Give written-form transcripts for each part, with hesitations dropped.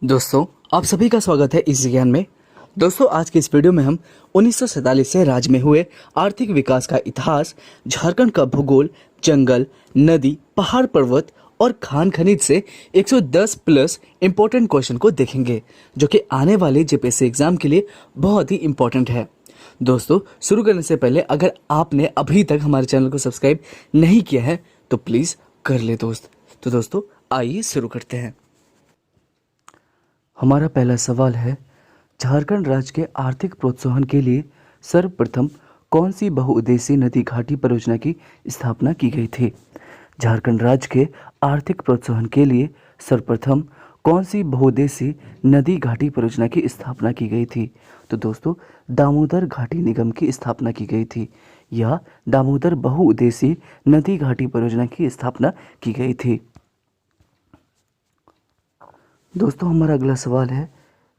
दोस्तों, आप सभी का स्वागत है इस ज्ञान में। दोस्तों, आज के इस वीडियो में हम 1947 से राज्य में हुए आर्थिक विकास का इतिहास, झारखंड का भूगोल, जंगल, नदी, पहाड़ पर्वत और खान खनिज से 110 प्लस इंपॉर्टेंट क्वेश्चन को देखेंगे, जो कि आने वाले जेपीएससी एग्जाम के लिए बहुत ही इंपॉर्टेंट है। दोस्तों, शुरू करने से पहले अगर आपने अभी तक हमारे चैनल को सब्सक्राइब नहीं किया है तो प्लीज़ कर ले दोस्त। तो दोस्तों, आइए शुरू करते हैं। हमारा पहला सवाल है, झारखंड राज्य के आर्थिक प्रोत्साहन के लिए सर्वप्रथम कौन सी बहुउद्देशीय नदी घाटी परियोजना की स्थापना की गई थी? झारखंड राज्य के आर्थिक प्रोत्साहन के लिए सर्वप्रथम कौन सी बहुउद्देशीय नदी घाटी परियोजना की स्थापना की गई थी? तो दोस्तों, दामोदर घाटी निगम की स्थापना की गई थी या दामोदर बहुउद्देशीय नदी घाटी परियोजना की स्थापना की गई थी। दोस्तों, हमारा अगला सवाल है,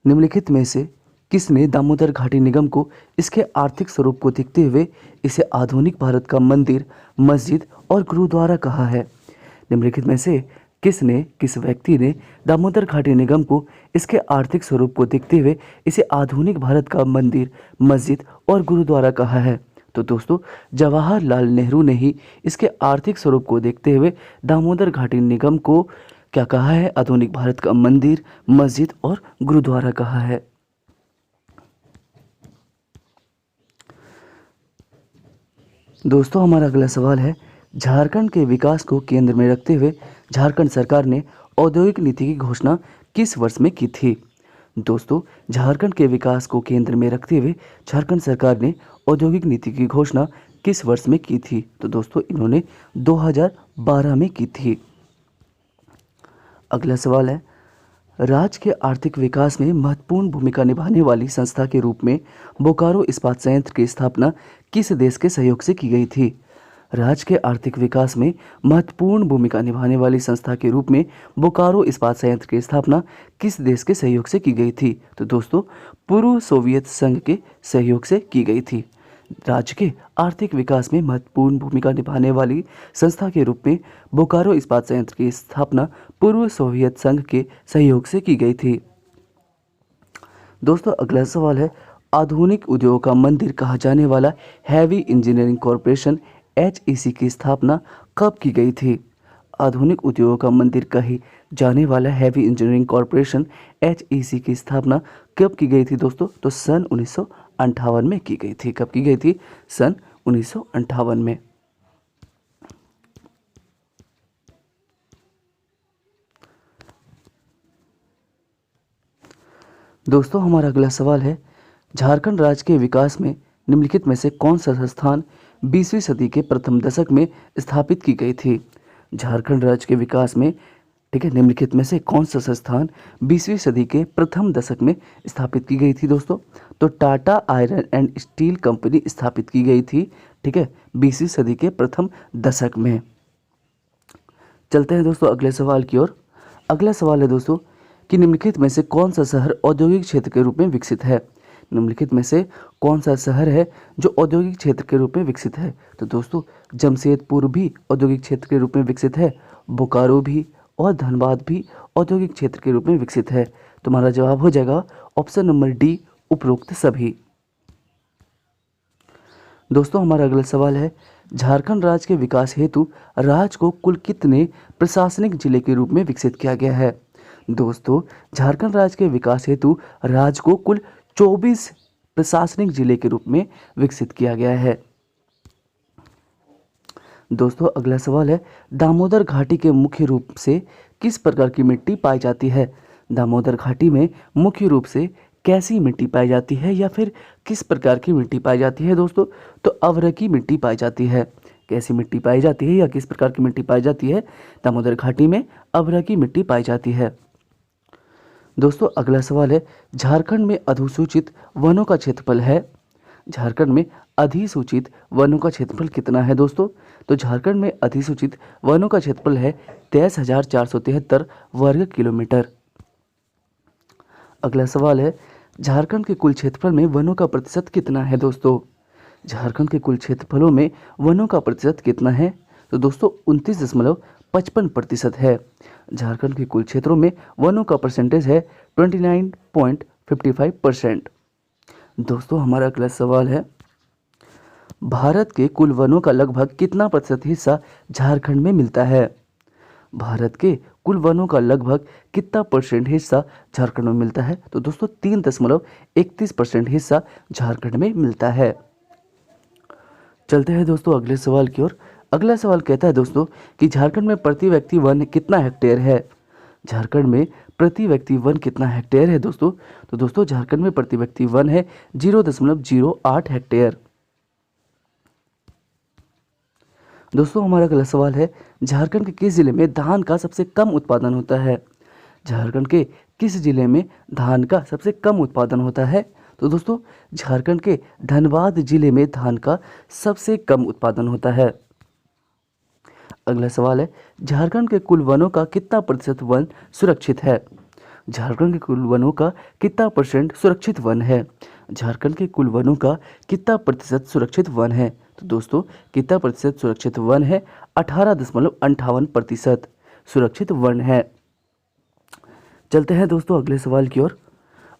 निम्नलिखित में से किसने दामोदर घाटी निगम को इसके आर्थिक स्वरूप को देखते हुए इसे आधुनिक भारत का मंदिर, मस्जिद और गुरुद्वारा कहा है? निम्नलिखित में से किस व्यक्ति ने दामोदर घाटी निगम को इसके आर्थिक स्वरूप को देखते हुए इसे आधुनिक भारत का मंदिर, मस्जिद और गुरुद्वारा कहा है? तो दोस्तों, जवाहरलाल नेहरू ने ही इसके आर्थिक स्वरूप को देखते हुए दामोदर घाटी निगम को क्या कहा है? आधुनिक भारत का मंदिर, मस्जिद और गुरुद्वारा कहा है। दोस्तों, हमारा अगला सवाल है, झारखंड के विकास को केंद्र में रखते हुए झारखंड सरकार ने औद्योगिक नीति की घोषणा किस वर्ष में की थी? दोस्तों, झारखंड के विकास को केंद्र में रखते हुए झारखंड सरकार ने औद्योगिक नीति की घोषणा किस वर्ष में की थी? तो दोस्तों, इन्होंने 2012 में की थी। अगला सवाल है, राज्य के आर्थिक विकास में महत्वपूर्ण भूमिका निभाने वाली संस्था के रूप में बोकारो इस्पात संयंत्र की स्थापना किस देश के सहयोग से की गई थी? राज्य के आर्थिक विकास में महत्वपूर्ण भूमिका निभाने वाली संस्था के रूप में बोकारो इस्पात संयंत्र की स्थापना किस देश के सहयोग से की गई थी? तो दोस्तों, पूर्व सोवियत संघ के सहयोग से की गई थी। राज्य के आर्थिक विकास में महत्वपूर्ण भूमिका निभाने वाली संस्था के रूप में बोकारो इस्पात संयंत्र की स्थापना पूर्व सोवियत संघ के सहयोग से की गई थी। दोस्तों, अगला सवाल है, आधुनिक उद्योग का मंदिर कहा जाने वाला हैवी इंजीनियरिंग कॉरपोरेशन HEC की स्थापना कब की गई थी? आधुनिक उद्योग का मंदिर कही जाने वाला हैवी इंजीनियरिंग कॉरपोरेशन HEC की स्थापना कब की गई थी दोस्तों? तो सन 1958 में की गई थी। कब की गई थी? सन 1958 में। दोस्तों, हमारा अगला सवाल है, झारखंड राज्य के विकास में निम्नलिखित में से कौन सा संस्थान 20वीं सदी के प्रथम दशक में स्थापित की गई थी? झारखंड राज्य के विकास में, ठीक है, निम्नलिखित में से कौन सा संस्थान 20वीं सदी के प्रथम दशक में स्थापित की गई थी दोस्तों? तो Tata iron and steel company स्थापित की गई थी, ठीक है, 20वीं सदी के प्रथम दशक में। चलते हैं दोस्तों अगले सवाल की ओर। अगला सवाल है दोस्तों कि निम्नलिखित में से कौन सा शहर औद्योगिक क्षेत्र के रूप में विकसित है? निम्नलिखित में से कौन सा शहर है जो औद्योगिक क्षेत्र के रूप में विकसित है? तो दोस्तों, जमशेदपुर भी औद्योगिक क्षेत्र के रूप में विकसित है, बोकारो भी और धनबाद भी औद्योगिक क्षेत्र के रूप में विकसित है। तुम्हारा जवाब हो जाएगा ऑप्शन नंबर डी, उपरोक्त सभी। दोस्तों, हमारा अगला सवाल है, झारखंड राज्य के विकास हेतु राज्य को कुल कितने प्रशासनिक जिले के रूप में विकसित किया गया है? दोस्तों, झारखंड राज्य के विकास हेतु राज्य को कुल 24 प्रशासनिक जिले के रूप में विकसित किया गया है। दोस्तों, अगला सवाल है, दामोदर घाटी के मुख्य रूप से किस प्रकार की मिट्टी पाई जाती है? दामोदर घाटी में मुख्य रूप से कैसी मिट्टी पाई जाती है या फिर किस प्रकार की मिट्टी पाई जाती है दोस्तों? तो अवरकी मिट्टी पाई जाती है। कैसी मिट्टी पाई जाती है या किस प्रकार की मिट्टी पाई जाती है? दामोदर घाटी में अवरकी मिट्टी पाई जाती है। दोस्तों, अगला सवाल है, झारखंड में अधिसूचित वनों का क्षेत्रफल है? झारखंड में अधिसूचित वनों का क्षेत्रफल कितना है दोस्तों? तो झारखंड में अधिसूचित वनों का क्षेत्रफल है 23,473 वर्ग किलोमीटर। अगला सवाल है, झारखंड के कुल क्षेत्रफल में वनों का प्रतिशत कितना है दोस्तों? झारखंड के कुल क्षेत्रफलों में वनों का प्रतिशत कितना है? तो दोस्तों 29.5 55% है। झारखंड के कुल क्षेत्रों में वनों का परसेंटेज है 29.55%। दोस्तों हमारा अगला सवाल है, भारत के कुल वनों का लगभग कितना प्रतिशत हिस्सा झारखंड में मिलता है? भारत के कुल वनों का लगभग कितना परसेंट हिस्सा झारखंड में मिलता है? तो दोस्तों 3.31% हिस्सा झारखंड में मिलता है। चलते हैं दोस्तों अगले सवाल की ओर। अगला सवाल कहता है दोस्तों कि झारखंड में प्रति व्यक्ति वन कितना हेक्टेयर है? झारखंड में प्रति व्यक्ति वन कितना हेक्टेयर है दोस्तों? तो दोस्तों झारखंड में प्रति व्यक्ति वन है 0.08 हेक्टेयर। दोस्तों हमारा अगला सवाल है, झारखंड के किस जिले में धान का सबसे कम उत्पादन होता है? झारखंड के किस जिले में धान का सबसे कम उत्पादन होता है? तो दोस्तों झारखंड के धनबाद जिले में धान का सबसे कम उत्पादन होता है। अगला सवाल है, झारखंड के कुल वनों का कितना प्रतिशत वन सुरक्षित है? झारखंड के कुल वनों का कितना परसेंट सुरक्षित वन है? झारखंड के कुल वनों का कितना प्रतिशत सुरक्षित वन है? तो दोस्तों कितना प्रतिशत सुरक्षित वन है? 18.58% सुरक्षित वन है। चलते हैं दोस्तों अगले सवाल की ओर।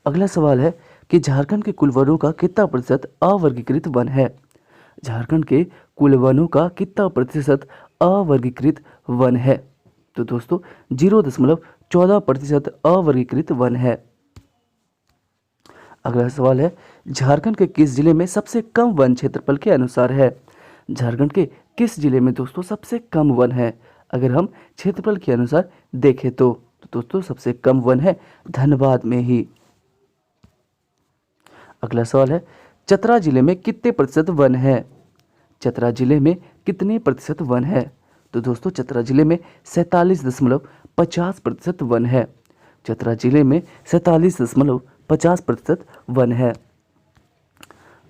अगला सवाल है कि झारखंड के कुल वनों का कितना प्रतिशत अवर्गीकृत वन है? झारखंड के कुल वनों का कितना प्रतिशत अवर्गीकृत वन है? तो दोस्तों 0.14% अवर्गीकृत वन है। अगला सवाल है, झारखंड के किस जिले में सबसे कम वन क्षेत्रफल के अनुसार है? झारखंड के किस जिले में दोस्तों सबसे कम वन है? अगर हम क्षेत्रफल के अनुसार देखें तो दोस्तों सबसे कम वन है धनबाद में ही। अगला सवाल है, चतरा जिले में कितने प्रतिशत वन है? चतरा जिले में कितने प्रतिशत वन है? तो दोस्तों चतरा जिले में 47.50% वन है। चतरा जिले में 47.50% वन है।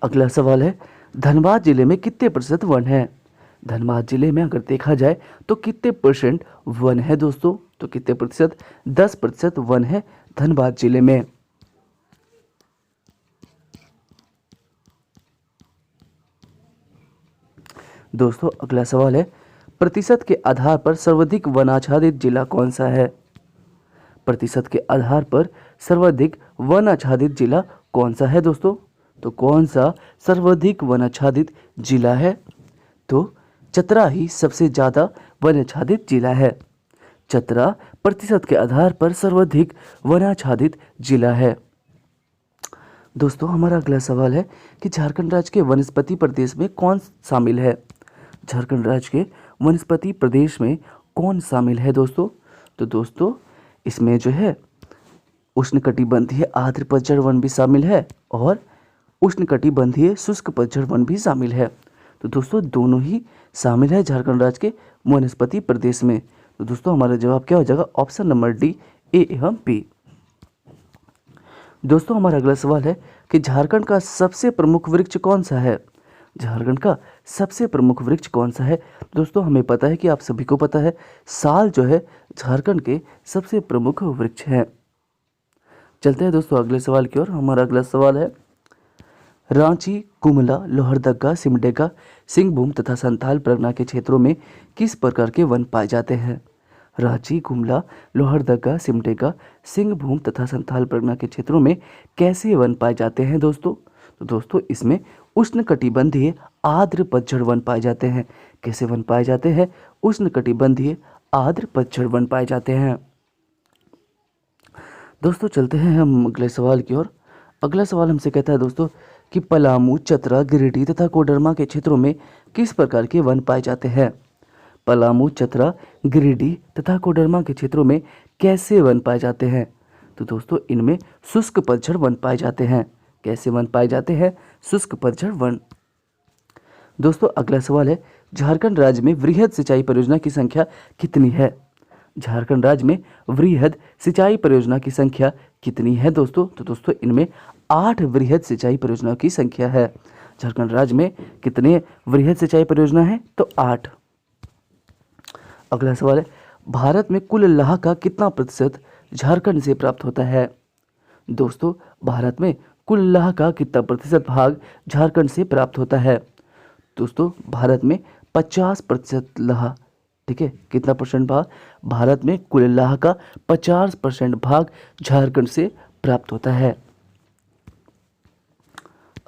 अगला सवाल है, धनबाद जिले में कितने प्रतिशत वन है? धनबाद जिले में अगर देखा जाए तो कितने परसेंट वन है दोस्तों? तो कितने प्रतिशत? 10% वन है धनबाद जिले में। दोस्तों अगला सवाल है, प्रतिशत के आधार पर सर्वाधिक वनाच्छादित जिला कौन सा है? प्रतिशत के आधार पर सर्वाधिक वनाच्छादित जिला कौन सा है दोस्तों? तो कौन सा सर्वाधिक वनाच्छादित जिला है? तो चतरा ही सबसे ज़्यादा वनाच्छादित जिला है। चतरा प्रतिशत के आधार पर सर्वाधिक वनाच्छादित जिला है। दोस्तों हमारा अगला सवाल है कि झारखंड राज्य के वनस्पति प्रदेश में कौन शामिल है? झारखंड राज्य के वनस्पति प्रदेश में कौन शामिल है दोस्तों? तो दोस्तों इसमें जो है उष्णकटिबंधीय आर्द्र पतझड़ वन भी शामिल है और उष्णकटिबंधीय शुष्क पतझड़ वन भी शामिल है। तो दोस्तों दोनों ही शामिल है झारखंड राज्य के वनस्पति प्रदेश में। तो दोस्तों हमारा जवाब क्या हो जाएगा? ऑप्शन नंबर डी, ए एवं बी। दोस्तों हमारा अगला सवाल है कि झारखंड का सबसे प्रमुख वृक्ष कौन सा है? झारखंड का सबसे प्रमुख वृक्ष कौन सा है? दोस्तों हमें पता है कि आप सभी को पता है, साल जो है झारखंड के सबसे प्रमुख वृक्ष हैं। चलते हैं दोस्तों अगले सवाल की ओर। हमारा अगला सवाल है, रांची, गुमला, लोहरदगा, सिमडेगा, सिंहभूम तथा संथाल परगना के क्षेत्रों में किस प्रकार के वन पाए जाते हैं? रांची, गुमला, लोहरदगा, सिमडेगा, सिंहभूम तथा संथाल परगना के क्षेत्रों में कैसे वन पाए जाते हैं दोस्तों? तो दोस्तों इसमें उष्णकटिबंधीय आर्द्र पतझड़ वन पाए जाते हैं। कैसे वन पाए जाते हैं? उष्णकटिबंधीय आर्द्र पतझड़ वन पाए जाते हैं। दोस्तों चलते हैं हम अगले सवाल की ओर। अगला सवाल हमसे कहता है दोस्तों कि पलामू, चतरा, गिरिडीह तथा कोडरमा के क्षेत्रों में किस प्रकार के वन पाए जाते हैं? पलामू, चतरा, गिरिडीह तथा कोडरमा के क्षेत्रों में कैसे वन पाए जाते हैं? तो दोस्तों इनमें शुष्क पतझड़ वन पाए जाते हैं। कैसे वन पाए जाते हैं? शुष्क पतझड़ वन। दोस्तों अगला सवाल है, झारखंड राज्य में वृहद सिंचाई परियोजना की संख्या कितनी है? झारखंड राज्य में वृहद सिंचाई परियोजना की संख्या कितनी है दोस्तों? तो दोस्तों इनमें 8 वृहद सिंचाई परियोजनाओं की संख्या है। झारखंड राज्य में कितने वृहद सिंचाई परियोजना है? तो 8। अगला सवाल है, भारत में कुल लाह का कितना प्रतिशत झारखंड से प्राप्त होता है? दोस्तों भारत में कुल लाह का कितना प्रतिशत भाग झारखंड से प्राप्त होता है? दोस्तों भारत में 50% लाह ठीक है, कितना परसेंट भाग? भारत में कुल लाह का 50% भाग झारखंड से प्राप्त होता है।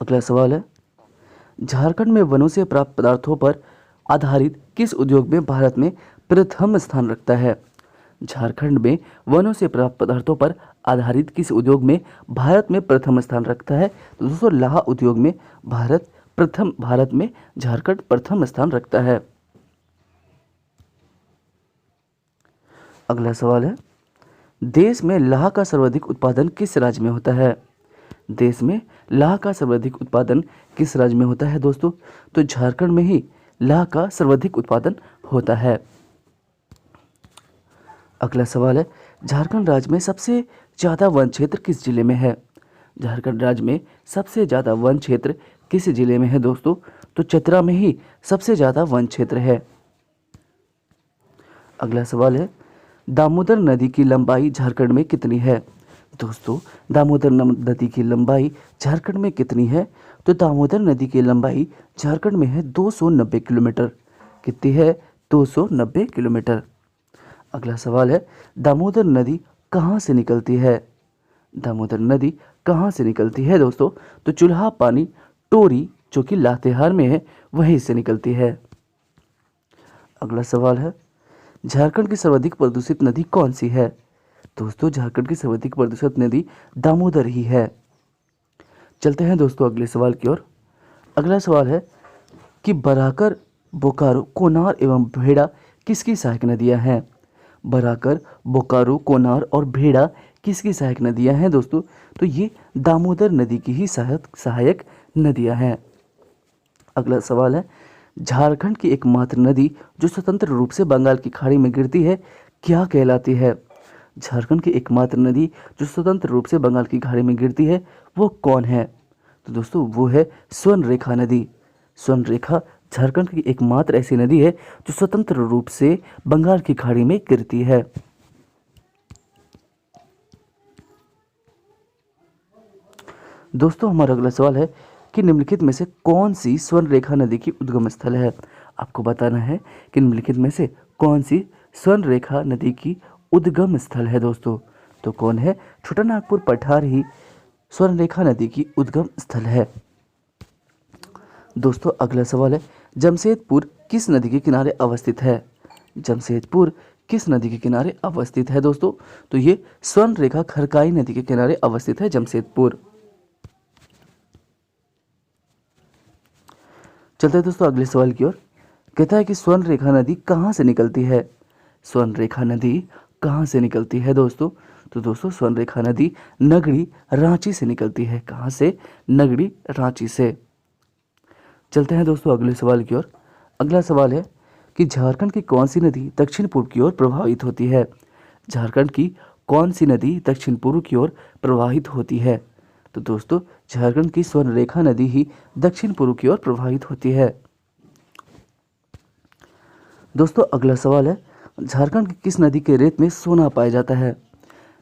अगला सवाल है, झारखंड में वनों से प्राप्त पदार्थों पर आधारित किस उद्योग में भारत में प्रथम स्थान रखता है? झारखंड में वनों से प्राप्त पदार्थों पर आधारित किस उद्योग में भारत में प्रथम स्थान रखता है? तो दोस्तों लाह उद्योग में भारत में झारखंड प्रथम स्थान रखता है। अगला सवाल है, देश में लाह का सर्वाधिक उत्पादन किस राज्य में होता है? देश में लाह का सर्वाधिक उत्पादन किस राज्य में होता है दोस्तों? तो झारखंड में ही लाह का सर्वाधिक उत्पादन होता है। अगला सवाल है, झारखंड राज्य में सबसे ज़्यादा वन क्षेत्र किस जिले में है? झारखंड राज्य में सबसे ज़्यादा वन क्षेत्र किस जिले में है दोस्तों? तो चतरा में ही सबसे ज़्यादा वन क्षेत्र है। अगला सवाल है, दामोदर नदी की लंबाई झारखंड में कितनी है? दोस्तों दामोदर नदी की लंबाई झारखंड में कितनी है? तो दामोदर नदी की लंबाई झारखंड में है 290 किलोमीटर। कितनी है? 290 किलोमीटर। अगला सवाल है, दामोदर नदी कहाँ से निकलती है? दामोदर नदी कहाँ से निकलती है दोस्तों? तो चुल्हा पानी टोरी जो कि लातेहार में है वहीं से निकलती है। अगला सवाल है, झारखंड की सर्वाधिक प्रदूषित नदी कौन सी है? दोस्तों झारखंड की सर्वाधिक प्रदूषित नदी दामोदर ही है। चलते हैं दोस्तों अगले सवाल की ओर। अगला सवाल है कि बराकर, बोकारो, कोनार एवं भेड़ा किसकी सहायक नदियां हैं? बराकर, बोकारो, कोनार और भेड़ा किसकी सहायक नदियां हैं दोस्तों? तो ये दामोदर नदी की ही सहायक नदियां हैं। अगला सवाल है, झारखंड की एकमात्र नदी जो स्वतंत्र रूप से बंगाल की खाड़ी में गिरती है क्या कहलाती है? झारखंड की एकमात्र नदी जो स्वतंत्र रूप से बंगाल की खाड़ी में गिरती है वो कौन है? तो दोस्तों वो है स्वर्ण रेखा नदी। स्वर्ण रेखा झारखंड की एकमात्र ऐसी नदी है जो स्वतंत्र रूप से बंगाल की खाड़ी में गिरती है। दोस्तों हमारा अगला सवाल है कि निम्नलिखित में से कौन सी स्वर्ण रेखा नदी की उद्गम स्थल है? आपको बताना है कि निम्नलिखित में से कौन सी स्वर्ण रेखा नदी की उद्गम स्थल है दोस्तों? तो कौन है? छोटा नागपुर पठार ही स्वर्ण रेखा नदी की उद्गम स्थल है। दोस्तों अगला सवाल है, जमशेदपुर किस नदी के किनारे अवस्थित है? जमशेदपुर किस नदी के किनारे अवस्थित है दोस्तों? तो ये स्वर्ण रेखा खरकाई नदी के किनारे अवस्थित है जमशेदपुर। चलते हैं दोस्तों अगले सवाल की ओर। कहता है कि स्वर्ण रेखा नदी कहाँ से निकलती है? स्वर्ण रेखा नदी कहाँ से निकलती है दोस्तों? तो दोस्तों स्वर्ण रेखा नदी नगड़ी रांची से निकलती है। कहाँ से? नगड़ी रांची से। चलते हैं दोस्तों अगले सवाल की ओर। अगला सवाल है कि झारखंड की कौन सी नदी दक्षिण पूर्व की ओर प्रवाहित होती है? झारखंड की कौन सी नदी दक्षिण पूर्व की ओर प्रवाहित होती है? तो दोस्तों झारखंड की स्वर्ण रेखा नदी ही दक्षिण पूर्व की ओर प्रवाहित होती है। दोस्तों अगला सवाल है, झारखंड की किस नदी के रेत में सोना पाया जाता है?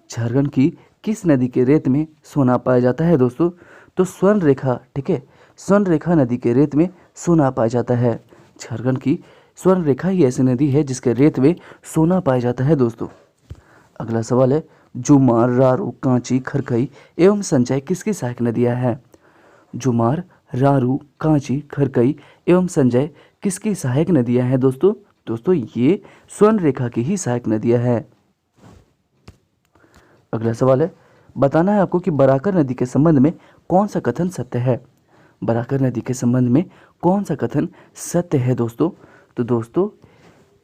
झारखंड की किस नदी के रेत में सोना पाया जाता है दोस्तों? तो स्वर्ण रेखा, ठीक है, स्वर्ण रेखा नदी के रेत में सोना पाया जाता है। झारखंड की स्वर्ण रेखा ही ऐसी नदी है जिसके रेत में सोना पाया जाता है दोस्तों। अगला सवाल है, जुमार, रारू, कांची, खरकई एवं संजय किसकी सहायक नदियां हैं? जुमार, रारू, कांची, खरकई एवं संजय किसकी सहायक नदियां हैं दोस्तों? दोस्तों ये स्वर्ण रेखा की ही सहायक नदियां हैं। अगला सवाल है, बताना है आपको कि बराकर नदी के संबंध में कौन सा कथन सत्य है? बराकर नदी के संबंध में कौन सा कथन सत्य है दोस्तों? तो दोस्तों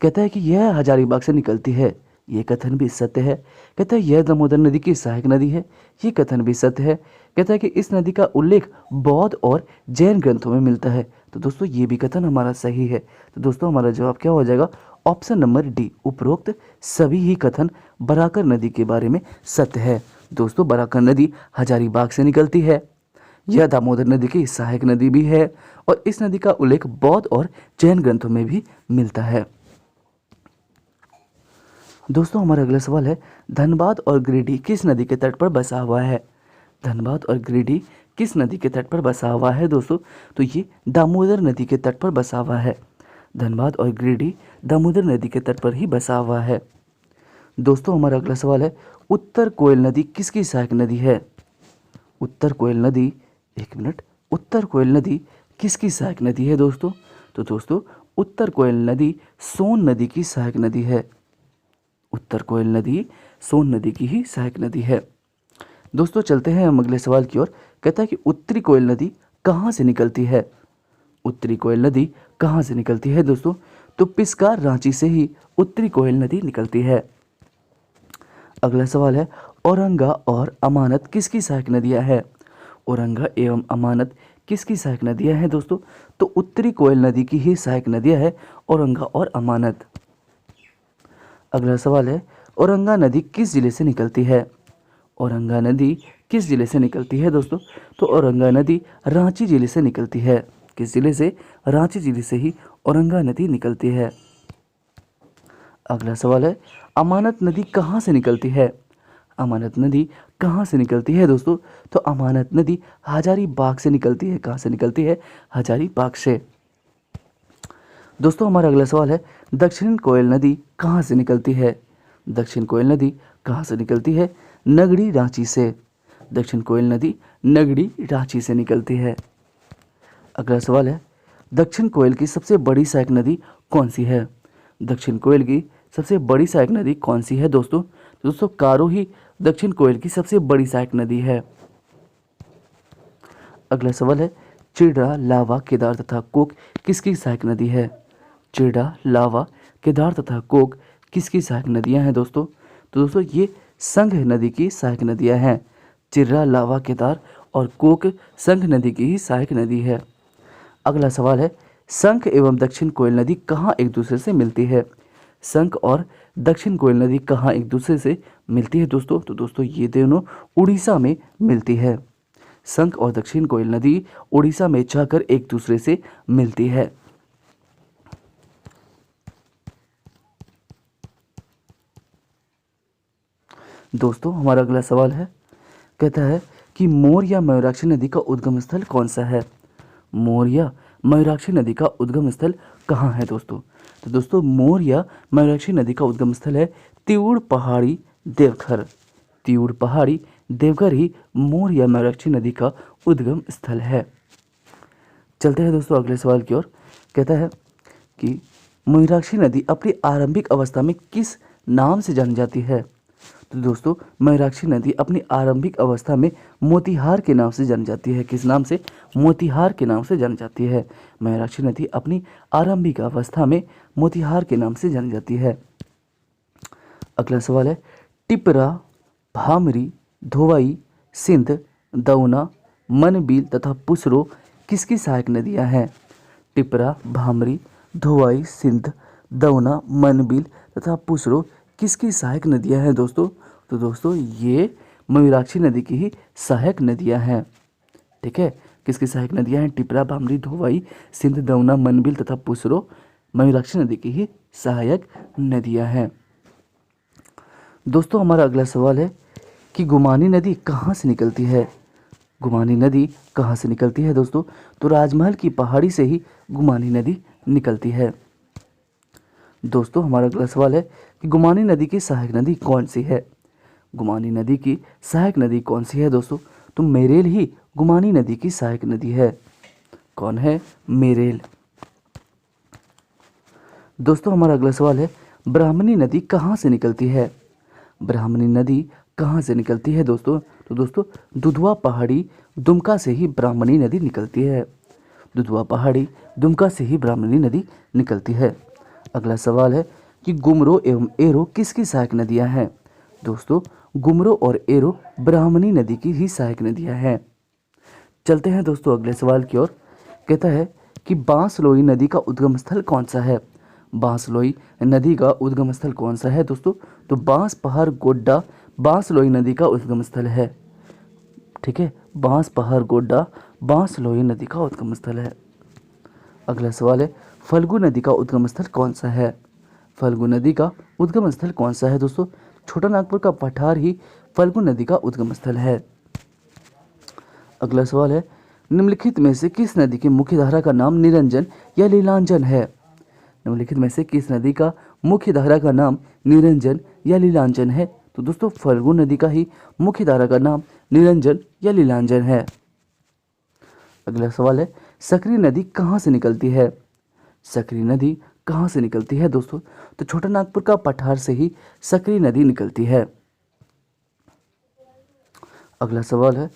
कहता है कि यह हजारीबाग से निकलती है। ये कथन भी सत्य है। कहता है यह दामोदर नदी की सहायक नदी है। ये कथन भी सत्य है। कहता है कि इस नदी का उल्लेख बौद्ध और जैन ग्रंथों में मिलता है। तो दोस्तों ये भी कथन हमारा सही है। तो दोस्तों हमारा जवाब क्या हो जाएगा? ऑप्शन नंबर डी, उपरोक्त सभी ही कथन बराकर नदी के बारे में सत्य है। दोस्तों बराकर नदी हजारीबाग से निकलती है, यह दामोदर नदी की सहायक नदी भी है और इस नदी का उल्लेख बौद्ध और जैन ग्रंथों में भी मिलता है। दोस्तों हमारा अगला सवाल है, धनबाद और गिरिडीह किस नदी के तट पर बसा हुआ है? धनबाद और गिरिडीह किस नदी के तट पर बसा हुआ है दोस्तों? तो ये दामोदर नदी के तट पर बसा हुआ है। धनबाद और गिरिडीह दामोदर नदी के तट पर ही बसा हुआ है। दोस्तों हमारा अगला सवाल है, उत्तर कोयल नदी किसकी सहायक नदी है? उत्तर कोयल नदी, एक मिनट, उत्तर कोयल नदी किसकी सहायक नदी है दोस्तों? तो दोस्तों उत्तर कोयल नदी सोन नदी की सहायक नदी है। उत्तर कोयल नदी सोन नदी की ही सहायक नदी है। दोस्तों चलते हैं हम अगले सवाल की ओर। कहता है कि उत्तरी कोयल नदी कहाँ से निकलती है? उत्तरी कोयल नदी कहाँ से निकलती है दोस्तों? तो पिस्कार रांची से ही उत्तरी कोयल नदी निकलती है। अगला सवाल है, औरंगा और अमानत किसकी सहायक नदियाँ हैं? औरंगा एवं अमानत किसकी सहायक नदियाँ हैं दोस्तों? तो उत्तरी कोयल नदी की ही सहायक नदियाँ हैं औरंगा और अमानत। अगला सवाल है, औरंगा नदी किस जिले से निकलती है? औरंगा नदी किस जिले से निकलती है दोस्तों? तो औरंगा नदी रांची जिले से निकलती है। किस जिले से? रांची जिले से ही औरंगा नदी निकलती है। अगला सवाल है, अमानत नदी कहाँ से निकलती है? अमानत नदी कहाँ से निकलती है दोस्तों? तो अमानत नदी हजारीबाग से निकलती है। कहाँ से निकलती है? हजारीबाग से। दोस्तों हमारा अगला सवाल है, दक्षिण कोयल नदी कहाँ से निकलती है? दक्षिण कोयल नदी कहाँ से निकलती है? नगड़ी रांची से। दक्षिण कोयल नदी नगड़ी रांची से निकलती है। अगला सवाल है, दक्षिण कोयल की सबसे बड़ी सहायक नदी कौन सी है? दक्षिण कोयल की सबसे बड़ी सहायक नदी कौन सी है दोस्तों? तो दोस्तों कारो ही दक्षिण कोयल की सबसे बड़ी सहायक नदी है। अगला सवाल है, चिड़ा, लावा, केदार तथा कोक किसकी सहायक नदी है? चिड़ा, लावा, केदार तथा कोक किसकी सहायक नदियां हैं दोस्तों? तो दोस्तों ये संघ नदी की सहायक नदियां हैं। चिर्रा, लावा, केदार और कोक संघ नदी की ही सहायक नदी है। अगला सवाल है, संख एवं दक्षिण कोयल नदी कहाँ एक दूसरे से मिलती है? संख और दक्षिण कोयल नदी कहाँ एक दूसरे से मिलती है दोस्तों? तो दोस्तों ये दोनों उड़ीसा में मिलती है। संख और दक्षिण कोयल नदी उड़ीसा में जाकर एक दूसरे से मिलती है। दोस्तों हमारा अगला सवाल है, कहता है कि मोर या मयूराक्षी नदी का उद्गम स्थल कौन सा है? मोर या मयूराक्षी नदी का उद्गम स्थल कहाँ है दोस्तों? तो दोस्तों मोर या मयूराक्षी नदी का उद्गम स्थल है तिउड़ पहाड़ी, देवघर। तिउड़ पहाड़ी, देवघर ही मोर या मयूराक्षी नदी का उद्गम स्थल है। चलते हैं दोस्तों अगले सवाल की ओर। कहता है कि मयूराक्षी नदी अपनी आरंभिक अवस्था में किस नाम से जानी जाती है? तो दोस्तों मयूराक्षी नदी अपनी आरंभिक अवस्था में मोतिहार के नाम से जानी जाती है। किस नाम से? मोतिहार के नाम से जानी जाती है। मयूराक्षी नदी अपनी आरंभिक अवस्था में मोतिहार के नाम से जानी जाती है। अगला सवाल है, टिपरा, भामरी, धोवाई, सिंध, दौना, मनबील तथा पुसरो किसकी सहायक नदियां हैं? टिपरा, भामरी, धोवाई, सिंध, दौना, मनबील तथा पुसरो किसकी सहायक नदियां हैं दोस्तों? तो दोस्तों ये मयूराक्षी नदी की ही सहायक नदियां हैं। ठीक है, किसकी सहायक नदियां हैं? टिपरा, भामरी, धोवाई, सिंध, दौना, मनबील तथा पुसरो मयूराक्षी नदी की ही सहायक नदियां हैं। दोस्तों हमारा अगला सवाल है कि गुमानी नदी कहाँ से निकलती है? गुमानी नदी कहाँ से निकलती है दोस्तों? तो राजमहल की पहाड़ी से ही गुमानी नदी निकलती है। दोस्तों हमारा अगला सवाल है कि गुमानी नदी की सहायक नदी कौन सी है? गुमानी नदी की सहायक नदी कौन सी है दोस्तों? तो मेरेल ही गुमानी नदी की सहायक नदी है। कौन है? मेरेल। दोस्तों हमारा अगला सवाल है, ब्राह्मणी नदी कहाँ से निकलती है? ब्राह्मणी नदी कहाँ से निकलती है दोस्तों? तो दोस्तों दुधवा पहाड़ी, दुमका से ही ब्राह्मणी नदी निकलती है। दुधवा पहाड़ी, दुमका से ही ब्राह्मणी नदी निकलती है। अगला सवाल है कि गुमरो एवं एरो किसकी सहायक नदियां हैं? दोस्तों गुमरो और एरो ब्राह्मणी नदी की ही सहायक नदियां हैं। चलते हैं दोस्तों अगले सवाल की ओर। कहता है कि बांसलोई नदी का उद्गम स्थल कौन सा है? बांसलोई नदी का उद्गम स्थल कौन सा है दोस्तों? तो बांस पहाड़ गोड्डा बांसलोई नदी का उद्गम स्थल है। ठीक है, बांस पहाड़ गोड्डा बांसलोई नदी का उद्गम स्थल है। अगला सवाल है, फल्गु नदी का उद्गम स्थल कौन सा है? फल्गु नदी का उद्गम स्थल कौन सा है दोस्तों? छोटा नागपुर का पठार ही फल्गु नदी का उद्गम स्थल है। अगला सवाल है, निम्नलिखित में से किस नदी की मुख्य धारा का नाम निरंजन या लीलांजन है? निम्नलिखित में से किस नदी का मुख्य धारा का नाम निरंजन या लीलांजन है? तो दोस्तों फल्गु नदी का ही मुख्य धारा का नाम निरंजन या लीलांजन है। अगला सवाल है, सकरी नदी कहाँ से निकलती है? सकरी नदी कहाँ से निकलती है दोस्तों? तो छोटा नागपुर का पठार से ही सकरी नदी निकलती है। अगला सवाल है,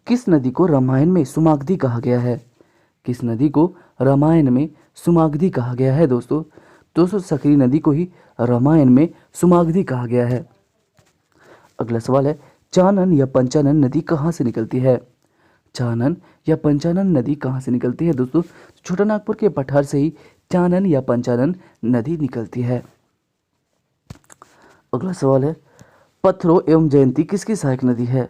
किस नदी को रामायण में सुमागधी कहा गया है? किस नदी को रामायण में सुमागधी कहा गया है दोस्तों? दोस्तों सकरी नदी को ही रामायण में सुमागधी कहा गया है। अगला सवाल है, चानन या पंचानन नदी कहाँ से निकलती है? चानन या पंचानन नदी कहाँ से निकलती है दोस्तों? छोटा नागपुर के पठार से ही चानन या पंचानन नदी निकलती है। अगला सवाल है, पत्थरो एवं जयंती किसकी सहायक नदी है?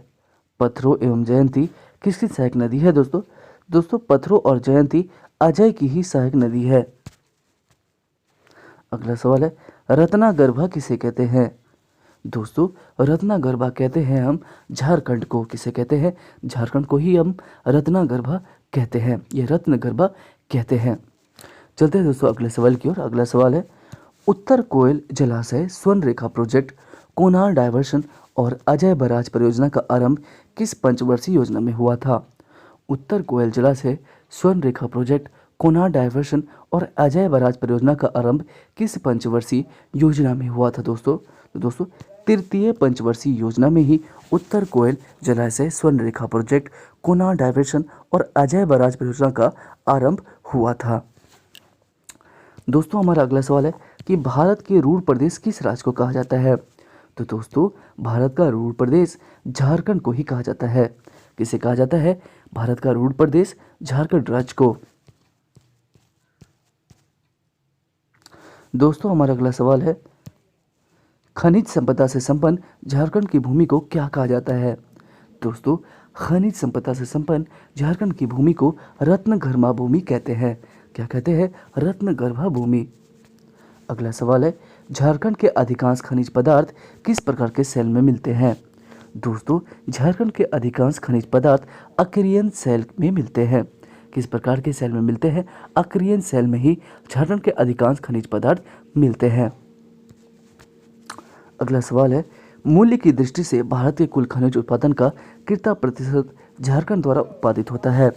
पत्थरो एवं जयंती किसकी सहायक नदी है दोस्तों? दोस्तों पत्थरो और जयंती अजय की ही सहायक नदी है। अगला सवाल है, रत्नागर्भा किसे कहते हैं? दोस्तों रत्नागर्भा कहते हैं हम झारखंड को। किसे कहते हैं? झारखंड को ही हम रत्नागर्भा कहते हैं, ये रत्नगर्भा कहते हैं। चलते हैं दोस्तों अगले सवाल की ओर। अगला सवाल है, उत्तर कोयल जलाशय स्वर्ण रेखा प्रोजेक्ट, कोनार डायवर्शन और अजय बराज परियोजना का आरंभ किस पंचवर्षीय योजना में हुआ था? उत्तर कोयल जलाशय स्वर्ण रेखा प्रोजेक्ट, कोनार डायवर्शन और अजय बराज परियोजना का आरंभ किस पंचवर्षीय योजना में हुआ था दोस्तों? तो दोस्तों तृतीय पंचवर्षीय योजना में ही उत्तर कोयल जलाशय स्वर्ण रेखा प्रोजेक्ट, कोनार डायवर्शन और अजय बराज परियोजना का आरंभ हुआ था। दोस्तों हमारा अगला सवाल है कि भारत के रूढ़ प्रदेश किस राज्य को कहा जाता है? तो दोस्तों भारत का रूढ़ प्रदेश झारखंड को ही कहा जाता है। किसे कहा जाता है? भारत का रूढ़ प्रदेश झारखंड राज्य को। दोस्तों हमारा अगला सवाल है, खनिज संपदा से संपन्न झारखंड की भूमि को क्या कहा जाता है? दोस्तों खनिज संपदा से संपन्न झारखंड की भूमि को रत्नगर्भा भूमि कहते हैं। क्या कहते हैं? रत्नगर्भा भूमि। अगला सवाल है, झारखंड के अधिकांश खनिज पदार्थ किस प्रकार के सेल में मिलते हैं? दोस्तों झारखंड के अधिकांश खनिज पदार्थ अक्रियन सेल में मिलते हैं। किस प्रकार के सेल में मिलते हैं? अक्रियन सेल में ही झारखंड के अधिकांश खनिज पदार्थ मिलते हैं। अगला सवाल है, मूल्य की दृष्टि से भारत के कुल खनिज उत्पादन का कितना प्रतिशत झारखंड द्वारा उत्पादित होता है?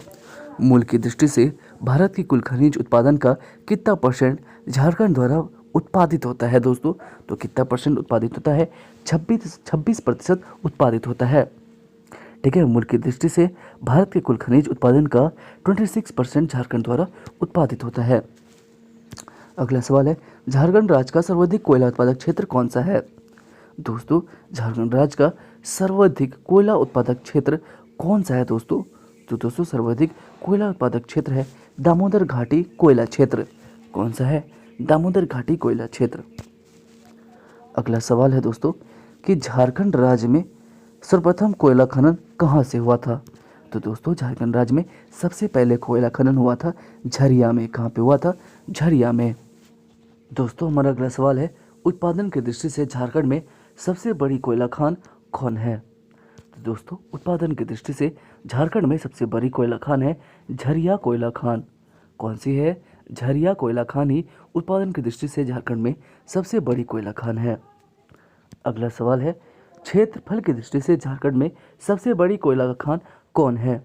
मूल्य की दृष्टि से भारत की कुल खनिज उत्पादन का कितना परसेंट झारखंड द्वारा उत्पादित होता है दोस्तों? तो कितना परसेंट उत्पादित होता है? 26% उत्पादित होता है। ठीक है, मूल्य की दृष्टि से भारत के कुल खनिज उत्पादन का 26% झारखंड द्वारा उत्पादित होता है। अगला सवाल है, झारखंड राज्य का सर्वाधिक कोयला उत्पादक क्षेत्र कौन सा है? दोस्तों झारखंड राज्य का सर्वाधिक कोयला उत्पादक क्षेत्र कौन सा है दोस्तों? तो दोस्तों सर्वाधिक कोयला उत्पादक क्षेत्र है दामोदर घाटी कोयला क्षेत्र। कौन सा है? दामोदर घाटी कोयला क्षेत्र। अगला सवाल है दोस्तों कि झारखंड राज्य में सर्वप्रथम कोयला खनन कहाँ से हुआ था? तो दोस्तों झारखंड राज्य में सबसे पहले कोयला खनन हुआ था झरिया में। कहाँ पे हुआ था? झरिया में। दोस्तों हमारा अगला सवाल है, उत्पादन की दृष्टि से झारखंड में सबसे बड़ी कोयला खान कौन है? तो दोस्तों उत्पादन की दृष्टि से झारखंड में सबसे बड़ी कोयला खान है झरिया कोयला खान। कौन सी है? झरिया कोयला खान ही उत्पादन की दृष्टि से झारखंड में सबसे बड़ी कोयला खान है। अगला सवाल है, क्षेत्रफल की दृष्टि से झारखंड में सबसे बड़ी कोयला खान कौन है?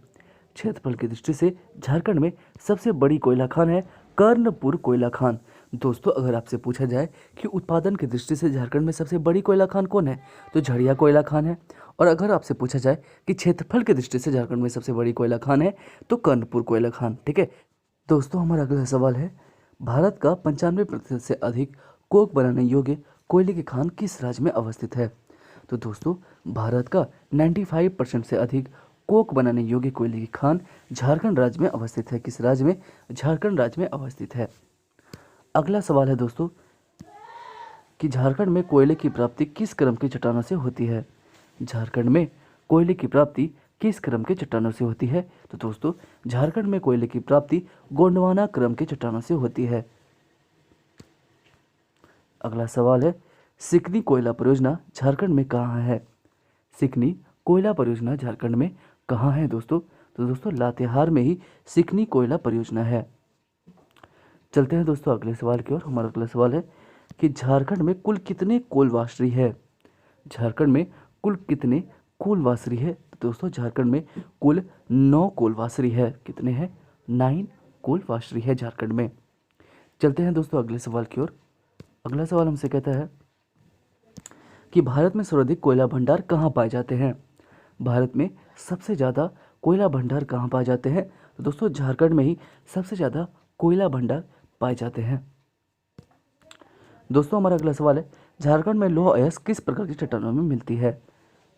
क्षेत्रफल की दृष्टि से झारखंड में सबसे बड़ी कोयला खान है कर्णपुर कोयला खान। दोस्तों अगर आपसे पूछा जाए कि उत्पादन की दृष्टि से झारखंड में सबसे बड़ी कोयला खान कौन है, तो झरिया कोयला खान है। और अगर आपसे पूछा जाए कि क्षेत्रफल की दृष्टि से झारखंड में सबसे बड़ी कोयला खान है, तो कर्णपुर कोयला खान। ठीक है दोस्तों, हमारा अगला सवाल है, भारत का 95% से अधिक कोक बनाने योग्य कोयले की खान किस राज्य में अवस्थित है? तो दोस्तों भारत का 95% से अधिक कोक बनाने योग्य कोयले की खान झारखंड राज्य में अवस्थित है। किस राज्य में? झारखंड राज्य में अवस्थित है। अगला सवाल है दोस्तों कि झारखंड में कोयले की प्राप्ति किस क्रम की चट्टानों से होती है? झारखंड में कोयले की प्राप्ति किस क्रम के चट्टानों से होती है? तो दोस्तों झारखंड में कोयले की प्राप्ति गोंडवाना क्रम के चट्टानों से होती है। अगला सवाल है, सिकनी कोयला परियोजना झारखंड में कहाँ है? सिकनी कोयला परियोजना झारखंड में कहाँ है दोस्तों? तो दोस्तों लातेहार में ही सिकनी कोयला परियोजना है। चलते हैं दोस्तों अगले सवाल की ओर। हमारा अगला सवाल है कि झारखंड में कुल कितने कोलवासरी है। झारखंड में कुल कितने कोलवासरी है। तो दोस्तों झारखंड में कुल 9 कोलवासरी है। कितने हैं? 9 कोलवासरी है झारखंड में। चलते हैं दोस्तों अगले सवाल की ओर। अगला सवाल हमसे कहता है कि भारत में सर्वाधिक कोयला भंडार कहाँ पाए जाते हैं। भारत में सबसे ज़्यादा कोयला भंडार कहाँ पाए जाते हैं। तो दोस्तों झारखंड में ही सबसे ज़्यादा कोयला भंडार पाए जाते हैं। दोस्तों हमारा अगला सवाल है, झारखंड में लौह अयस्क किस प्रकार की चट्टानों में मिलती है।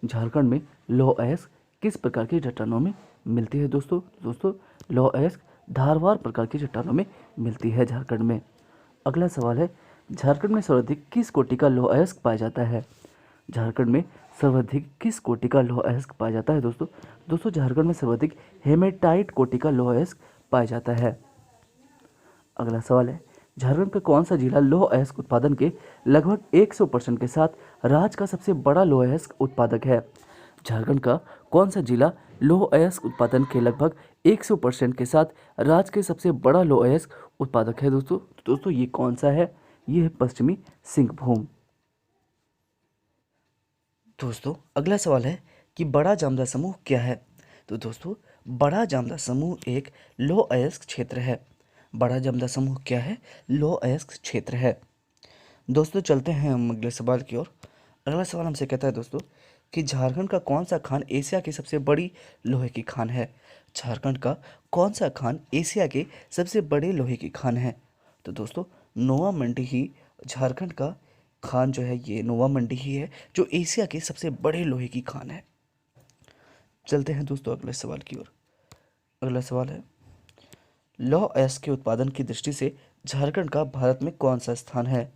झारखंड में लौह अयस्क किस प्रकार की चट्टानों में मिलती है। दोस्तों लौह अयस्क धारवार प्रकार की चट्टानों में मिलती है झारखंड में। अगला सवाल है, झारखंड में सर्वाधिक किस कोटि का लौह अयस्क पाया जाता है। झारखंड में सर्वाधिक किस कोटि का लौह अयस्क पाया जाता है। दोस्तों झारखंड में सर्वाधिक हेमेटाइट कोटि का लौह अयस्क पाया जाता है। अगला सवाल है, झारखंड का कौन सा जिला लौह अयस्क उत्पादन के लगभग 100% के साथ राज्य का सबसे बड़ा लौह अयस्क उत्पादक है। झारखंड का कौन सा जिला लौह अयस्क उत्पादन के लगभग 100% के साथ राज्य के सबसे बड़ा लौह अयस्क उत्पादक है। दोस्तों ये कौन सा है? ये है पश्चिमी सिंहभूम। दोस्तों अगला सवाल है कि बड़ा जामदा समूह क्या है। तो दोस्तों बड़ा जामदा समूह एक लौह अयस्क क्षेत्र है। बड़ा जामदा समूह क्या है? लौह अयस्क क्षेत्र है। दोस्तों चलते हैं हम अगले सवाल की ओर। अगला सवाल हमसे कहता है दोस्तों कि झारखंड का कौन सा खान एशिया की सबसे बड़ी लोहे की खान है। झारखंड का कौन सा खान एशिया के सबसे बड़े लोहे की खान है। तो दोस्तों नोवा मंडी ही झारखंड का खान जो है, ये नोवा मंडी ही है जो एशिया के सबसे बड़े लोहे की खान है। चलते हैं दोस्तों अगले सवाल की ओर। अगला सवाल है, लौह अयस्क के उत्पादन की दृष्टि से झारखंड का भारत में कौन सा स्थान है।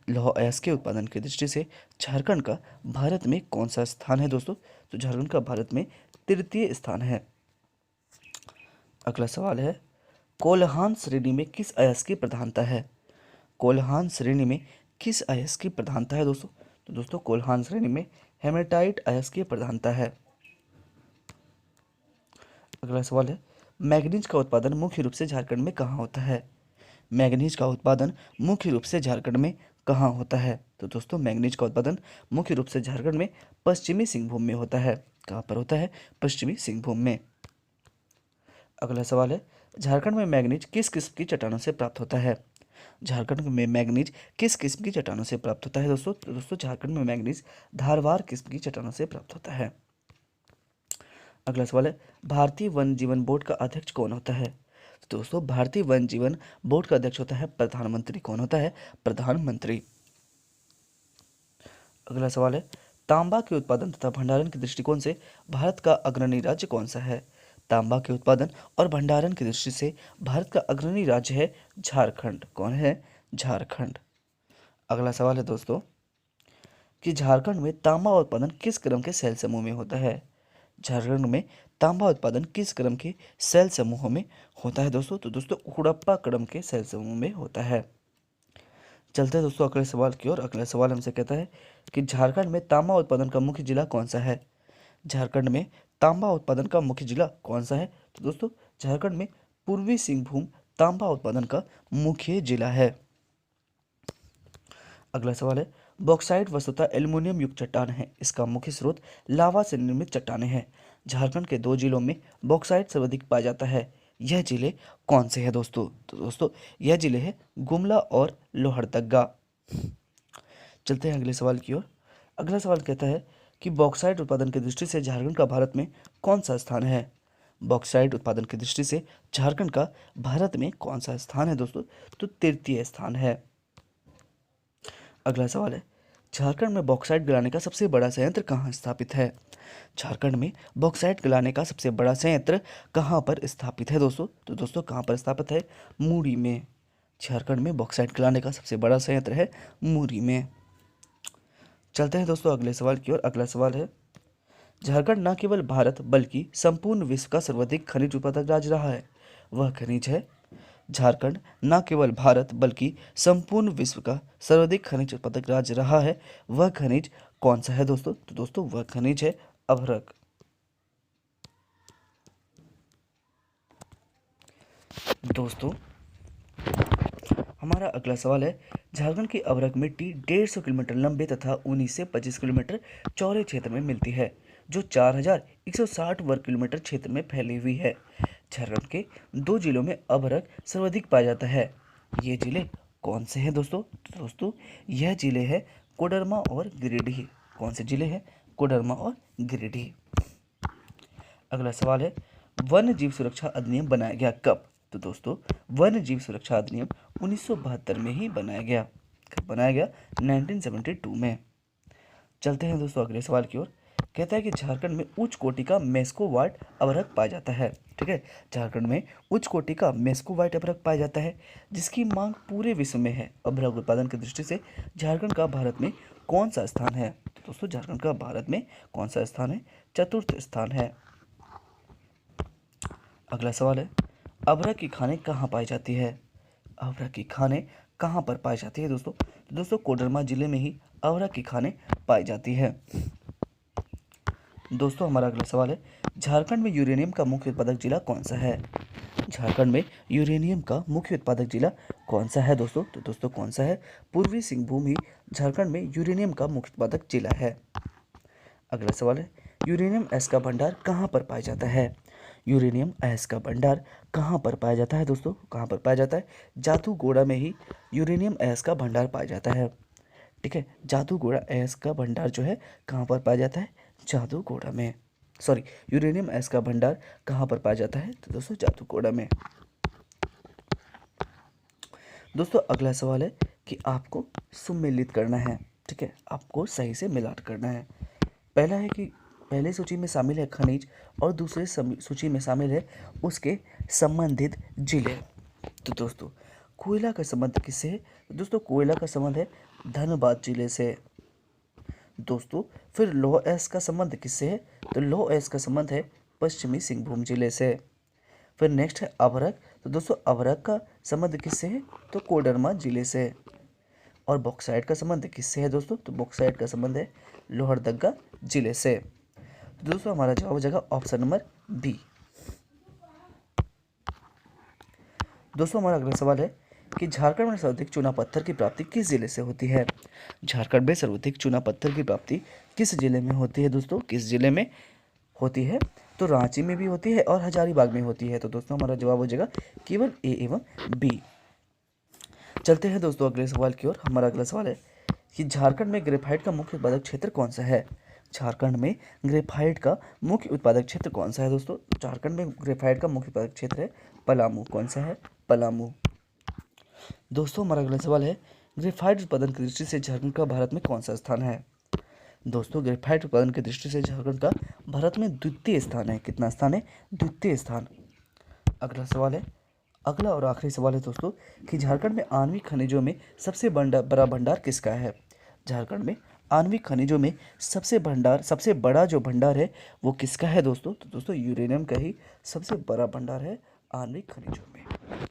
लौह अयस्क के उत्पादन की दृष्टि से झारखंड का भारत में कौन सा स्थान है। दोस्तों तो झारखंड का भारत में तृतीय स्थान है। अगला सवाल है, कोल्हान श्रेणी में किस अयस्क की प्रधानता है। कोल्हान श्रेणी में किस अयस्क की प्रधानता है। दोस्तों कोल्हान श्रेणी में हेमेटाइट अयस्क की प्रधानता है। अगला सवाल है, मैग्नीज का उत्पादन मुख्य रूप से झारखंड में कहाँ होता है। मैग्नीज का उत्पादन मुख्य रूप से झारखंड में कहाँ होता है। तो दोस्तों मैग्नीज का उत्पादन मुख्य रूप से झारखंड में पश्चिमी सिंहभूम में होता है। कहाँ पर होता है? पश्चिमी सिंहभूम में। अगला सवाल है, झारखंड में मैग्नीज किस किस्म की चट्टानों से प्राप्त होता है। झारखंड में मैग्नीज किस किस्म की चट्टानों से प्राप्त होता है। दोस्तों झारखंड में मैग्नीज धारवार किस्म की चट्टानों से प्राप्त होता है। अगला सवाल है, भारतीय वन जीवन बोर्ड का अध्यक्ष कौन होता है। दोस्तों भारतीय वन जीवन बोर्ड का अध्यक्ष होता है प्रधानमंत्री। कौन होता है? प्रधानमंत्री। अगला सवाल है, तांबा के उत्पादन तथा भंडारण के दृष्टिकोण से भारत का अग्रणी राज्य कौन सा है। तांबा के उत्पादन और भंडारण की दृष्टि से भारत का अग्रणी राज्य है झारखंड। कौन है? झारखंड। अगला सवाल है दोस्तों कि झारखंड में तांबा उत्पादन किस क्रम के सेल समूह में होता है। झारखंड में तांबा उत्पादन किस क्रम के सेल समूहों में होता है। तो दोस्तों हुड़प्पा क्रम के सेल समूह में होता है। चलते हैं दोस्तों अगले सवाल की ओर। अगला सवाल हमसे कहता है कि झारखंड में तांबा उत्पादन का मुख्य जिला कौन सा है। झारखंड में तांबा उत्पादन का मुख्य जिला कौन सा है। तो दोस्तों झारखंड में पूर्वी सिंहभूम तांबा उत्पादन का मुख्य जिला है। अगला सवाल है, बॉक्साइट वस्तुतः एल्युमिनियम युक्त चट्टान है। इसका मुख्य स्रोत लावा से निर्मित चट्टानें हैं। झारखंड के 2 जिलों में बॉक्साइट सर्वाधिक पाया जाता है। यह जिले कौन से हैं। तो दोस्तों यह जिले हैं गुमला और लोहरदगा। चलते हैं अगले सवाल की ओर। अगला सवाल कहता है कि बॉक्साइट उत्पादन की दृष्टि से झारखंड का भारत में कौन सा स्थान है। बॉक्साइट उत्पादन की दृष्टि से झारखंड का भारत में कौन सा स्थान है। तो तृतीय स्थान है। अगला सवाल है, झारखंड में बॉक्साइट गलाने का सबसे बड़ा संयंत्र कहाँ स्थापित है। झारखंड में बॉक्साइट गलाने का सबसे बड़ा संयंत्र कहाँ पर स्थापित है। तो दोस्तों कहाँ पर स्थापित है? मूरी में। झारखंड में बॉक्साइट गलाने का सबसे बड़ा संयंत्र है मूरी में। चलते हैं दोस्तों अगले सवाल की ओर। अगला सवाल है, झारखंड न केवल भारत बल्कि संपूर्ण विश्व का सर्वाधिक खनिज उत्पादक राज्य रहा है। वह खनिज है। झारखंड न केवल भारत बल्कि संपूर्ण विश्व का सर्वाधिक खनिज उत्पादक राज्य रहा है। वह खनिज कौन सा है। तो दोस्तों वह खनिज है अभ्रक। दोस्तों हमारा अगला सवाल है, झारखंड की अभ्रक मिट्टी 150 किलोमीटर लंबे तथा 19 से 25 किलोमीटर चौड़े क्षेत्र में मिलती है, जो 4160 वर्ग किलोमीटर क्षेत्र में फैली हुई है। झारखंड के 2 जिलों में अभ्रक सर्वाधिक पाया जाता है। ये जिले कौन से हैं दोस्तों? तो दोस्तों यह जिले हैं कोडरमा और गिरिडीह। कौन से जिले हैं? कोडरमा और गिरिडीह। अगला सवाल है, वन्य जीव सुरक्षा अधिनियम बनाया गया कब? तो दोस्तों वन्य जीव सुरक्षा अधिनियम 1972 में ही बनाया गया। कब बनाया गया? 1972 में। चलते हैं दोस्तों अगले सवाल की ओर। कहता है कि झारखंड में उच्च कोटि का मेस्को व्हाइट अभ्रक पाया जाता है। ठीक है, झारखंड में उच्च कोटि का मेस्को व्हाइट अभ्रक पाया जाता है, जिसकी मांग पूरे विश्व में है। अभ्रक उत्पादन की दृष्टि से झारखंड का भारत में कौन सा स्थान है? तो दोस्तों झारखंड का भारत में कौन सा स्थान है? चतुर्थ स्थान है। अगला सवाल है, अभ्रक की खाने कहाँ पाई जाती है? अभ्रक की खाने कहाँ पर पाई जाती है दोस्तों? तो दोस्तों कोडरमा जिले में ही अभ्रक की खाने पाई जाती है। दोस्तों हमारा अगला सवाल है, झारखंड में यूरेनियम का मुख्य उत्पादक जिला कौन सा है? झारखंड में यूरेनियम का मुख्य उत्पादक जिला कौन सा है दोस्तों? तो दोस्तों कौन सा है? पूर्वी सिंहभूम ही झारखंड में यूरेनियम का मुख्य उत्पादक जिला है। अगला सवाल है, यूरेनियम एस का भंडार कहाँ पर पाया जाता है? यूरेनियम एस का भंडार कहाँ पर पाया जाता है दोस्तों? कहाँ पर पाया जाता है? जादूगोड़ा में ही यूरेनियम एस का भंडार पाया जाता है। ठीक है, जादूगोड़ा एस का भंडार जो है कहाँ पर पाया जाता है? जादूगोड़ा में। सॉरी, यूरेनियम एस का भंडार कहाँ पर पाया जाता है? तो दोस्तों जादूगोड़ा में। दोस्तों अगला सवाल है कि आपको सुमेलित करना है। ठीक है, आपको सही से मिलान करना है। पहला है कि पहले सूची में शामिल है खनिज और दूसरे सूची में शामिल है उसके संबंधित जिले। तो दोस्तों कोयला का संबंध किससे है? दोस्तों कोयला का संबंध है धनबाद जिले से। दोस्तों फिर लौह अयस्क का संबंध किससे है? तो लौह अयस्क का संबंध है पश्चिमी सिंहभूम जिले से। फिर नेक्स्ट है अभ्रक। तो दोस्तों अभ्रक का संबंध किससे है? तो कोडरमा जिले से। और बॉक्साइट का संबंध किससे है दोस्तों? तो बॉक्साइट का संबंध है लोहरदगा जिले से। तो दोस्तों हमारा जवाब हो जाएगा ऑप्शन नंबर बी। दोस्तों हमारा अगला सवाल है कि झारखंड में सर्वाधिक चूना पत्थर की प्राप्ति किस जिले से होती है? झारखंड में सर्वाधिक चूना पत्थर की प्राप्ति किस जिले में होती है दोस्तों? किस जिले में होती है? तो रांची में भी होती है और हजारीबाग में होती है। तो दोस्तों हमारा जवाब हो जाएगा केवल ए एवं बी। चलते हैं दोस्तों अगले सवाल की ओर। हमारा अगला सवाल है कि झारखंड में ग्रेफाइट का मुख्य उत्पादक क्षेत्र कौन सा है? झारखंड में ग्रेफाइट का मुख्य उत्पादक क्षेत्र कौन सा है दोस्तों? झारखंड में ग्रेफाइट का मुख्य उत्पादक क्षेत्र है पलामू। कौन सा है? पलामू। दोस्तों हमारा अगला सवाल है, ग्रेफाइट उत्पादन की दृष्टि से झारखंड का भारत में कौन सा स्थान है? दोस्तों ग्रेफाइट उत्पादन की दृष्टि से झारखंड का भारत में द्वितीय स्थान है। कितना स्थान है? द्वितीय स्थान। अगला सवाल है, अगला और आखिरी सवाल है दोस्तों कि झारखंड में आणविक खनिजों में सबसे बड़ा भंडार किसका है? झारखंड में आणविक खनिजों में सबसे बड़ा जो भंडार है वो किसका है दोस्तों? तो दोस्तों यूरेनियम का ही सबसे बड़ा भंडार है आणविक खनिजों में।